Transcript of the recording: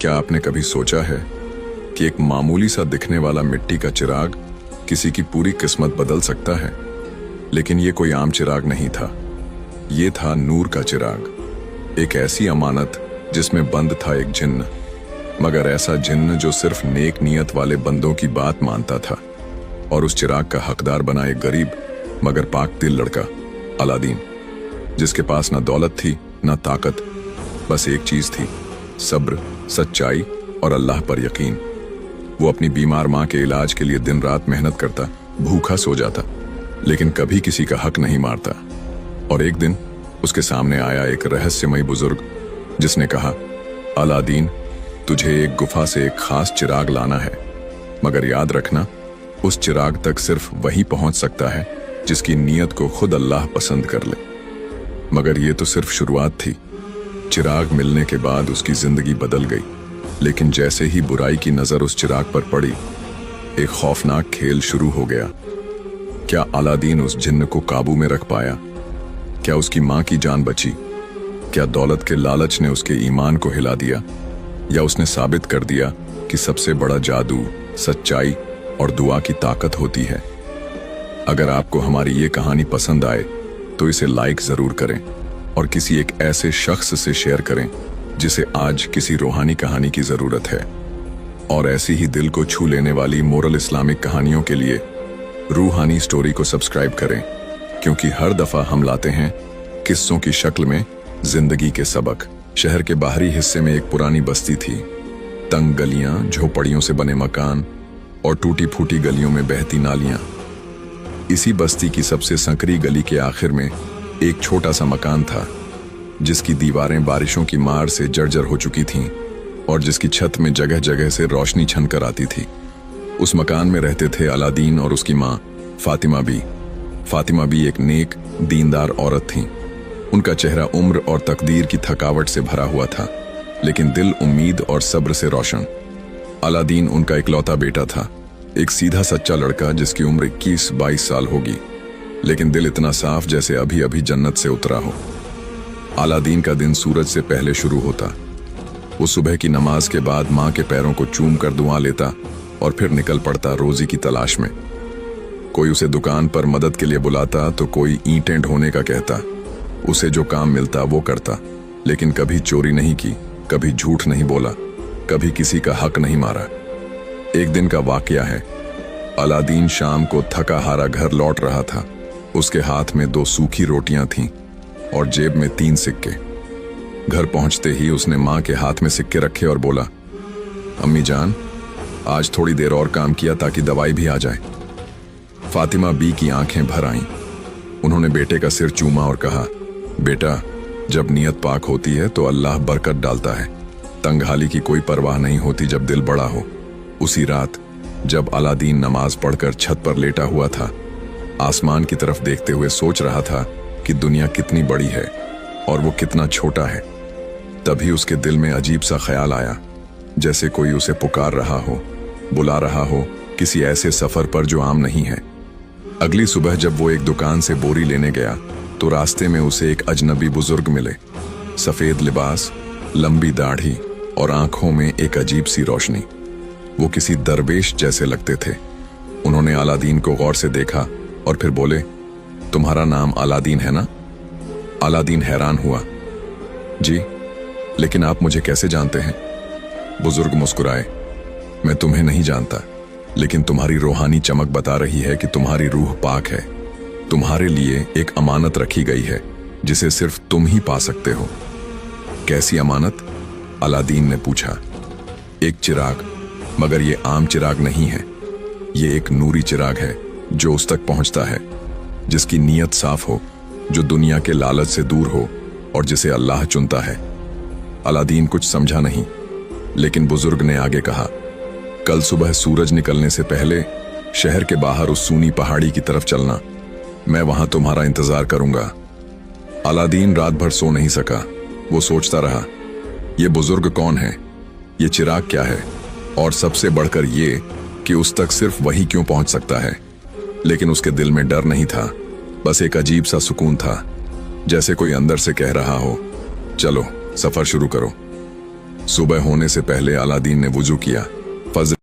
क्या आपने कभी सोचा है कि एक मामूली सा दिखने वाला मिट्टी का चिराग किसी की पूरी किस्मत बदल सकता है? लेकिन ये कोई आम चिराग नहीं था। ये था नूर का चिराग, एक ऐसी अमानत जिसमें बंद था एक जिन्न, मगर ऐसा जिन्न जो सिर्फ नेक नियत वाले बंदों की बात मानता था। और उस चिराग का हकदार बना एक गरीब मगर पाक दिल लड़का, अलादीन, जिसके पास न दौलत थी न ताकत, बस एक चीज थी, सब्र, सच्चाई और अल्लाह पर यकीन। वो अपनी बीमार माँ के इलाज के लिए दिन रात मेहनत करता, भूखा सो जाता, लेकिन कभी किसी का हक नहीं मारता। और एक दिन उसके सामने आया एक रहस्यमयी बुजुर्ग, जिसने कहा, अलादीन, तुझे एक गुफा से एक खास चिराग लाना है, मगर याद रखना, उस चिराग तक सिर्फ वही पहुंच सकता है जिसकी नीयत को खुद अल्लाह पसंद कर ले। मगर ये तो सिर्फ शुरुआत थी। चिराग मिलने के बाद उसकी जिंदगी बदल गई, लेकिन जैसे ही बुराई की नजर उस चिराग पर पड़ी, एक खौफनाक खेल शुरू हो गया। क्या अलादीन उस जिन्न को काबू में रख पाया? क्या उसकी मां की जान बची? क्या दौलत के लालच ने उसके ईमान को हिला दिया, या उसने साबित कर दिया कि सबसे बड़ा जादू सच्चाई और दुआ की ताकत होती है? अगर आपको हमारी ये कहानी पसंद आए तो इसे लाइक जरूर करें और किसी एक ऐसे शख्स से शेयर करें जिसे आज किसी रूहानी कहानी की जरूरत है। और ऐसी ही दिल को छू लेने वाली मोरल इस्लामिक कहानियों के लिए रूहानी स्टोरी को सब्सक्राइब करें, क्योंकि हर दफा हम लाते हैं किस्सों की शक्ल में जिंदगी के सबक। शहर के बाहरी हिस्से में एक पुरानी बस्ती थी। तंग गलियां, झोपड़ियों से बने मकान और टूटी फूटी गलियों में बहती नालियां। इसी बस्ती की सबसे संकरी गली के आखिर में एक छोटा सा मकान था, जिसकी दीवारें बारिशों की मार से जर्जर हो चुकी थीं और जिसकी छत में जगह जगह से रोशनी छनकर आती थी। उस मकान में रहते थे अलादीन और उसकी माँ फातिमा बी। फातिमा बी एक नेक, दीनदार औरत थीं। उनका चेहरा उम्र और तकदीर की थकावट से भरा हुआ था, लेकिन दिल उम्मीद और सब्र से रोशन। अलादीन उनका इकलौता बेटा था, एक सीधा सच्चा लड़का जिसकी उम्र 21-22 साल होगी, लेकिन दिल इतना साफ जैसे अभी अभी जन्नत से उतरा हो। अलादीन का दिन सूरज से पहले शुरू होता। वो सुबह की नमाज के बाद माँ के पैरों को चूम कर दुआ लेता और फिर निकल पड़ता रोजी की तलाश में। कोई उसे दुकान पर मदद के लिए बुलाता तो कोई ईंटें ढोने का कहता। उसे जो काम मिलता वो करता, लेकिन कभी चोरी नहीं की, कभी झूठ नहीं बोला, कभी किसी का हक नहीं मारा। एक दिन का वाकया है। अलादीन शाम को थका हारा घर लौट रहा था। उसके हाथ में 2 सूखी रोटियां थीं और जेब में 3 सिक्के। घर पहुंचते ही उसने मां के हाथ में सिक्के रखे और बोला, अम्मी जान, आज थोड़ी देर और काम किया ताकि दवाई भी आ जाए। फातिमा बी की आंखें भर आईं। उन्होंने बेटे का सिर चूमा और कहा, बेटा, जब नीयत पाक होती है तो अल्लाह बरकत डालता है। तंगहाली की कोई परवाह नहीं होती जब दिल बड़ा हो। उसी रात जब अलादीन नमाज पढ़कर छत पर लेटा हुआ था, आसमान की तरफ देखते हुए सोच रहा था कि दुनिया कितनी बड़ी है और वो कितना छोटा है, तभी उसके दिल में अजीब सा ख्याल आया, जैसे कोई उसे पुकार रहा हो, बुला रहा हो किसी ऐसे सफर पर जो आम नहीं है। अगली सुबह जब वो एक दुकान से बोरी लेने गया तो रास्ते में उसे एक अजनबी बुजुर्ग मिले। सफेद लिबास, लंबी दाढ़ी और आंखों में एक अजीब सी रोशनी। वो किसी दरवेश जैसे लगते थे। उन्होंने अलादीन को गौर से देखा और फिर बोले, तुम्हारा नाम अलादीन है ना? अलादीन हैरान हुआ, जी, लेकिन आप मुझे कैसे जानते हैं? बुजुर्ग मुस्कुराए, मैं तुम्हें नहीं जानता, लेकिन तुम्हारी रूहानी चमक बता रही है कि तुम्हारी रूह पाक है। तुम्हारे लिए एक अमानत रखी गई है जिसे सिर्फ तुम ही पा सकते हो। कैसी अमानत? अलादीन ने पूछा। एक चिराग, मगर ये आम चिराग नहीं है। ये एक नूरी चिराग है जो उस तक पहुंचता है जिसकी नीयत साफ हो, जो दुनिया के लालच से दूर हो और जिसे अल्लाह चुनता है। अलादीन कुछ समझा नहीं, लेकिन बुजुर्ग ने आगे कहा, कल सुबह सूरज निकलने से पहले शहर के बाहर उस सूनी पहाड़ी की तरफ चलना। मैं वहां तुम्हारा इंतजार करूंगा। अलादीन रात भर सो नहीं सका। वो सोचता रहा, ये बुजुर्ग कौन है, ये चिराग क्या है, और सबसे बढ़कर ये कि उस तक सिर्फ वही क्यों पहुंच सकता है। लेकिन उसके दिल में डर नहीं था, बस एक अजीब सा सुकून था, जैसे कोई अंदर से कह रहा हो, चलो सफर शुरू करो। सुबह होने से पहले अलादीन ने वुजू किया, फजर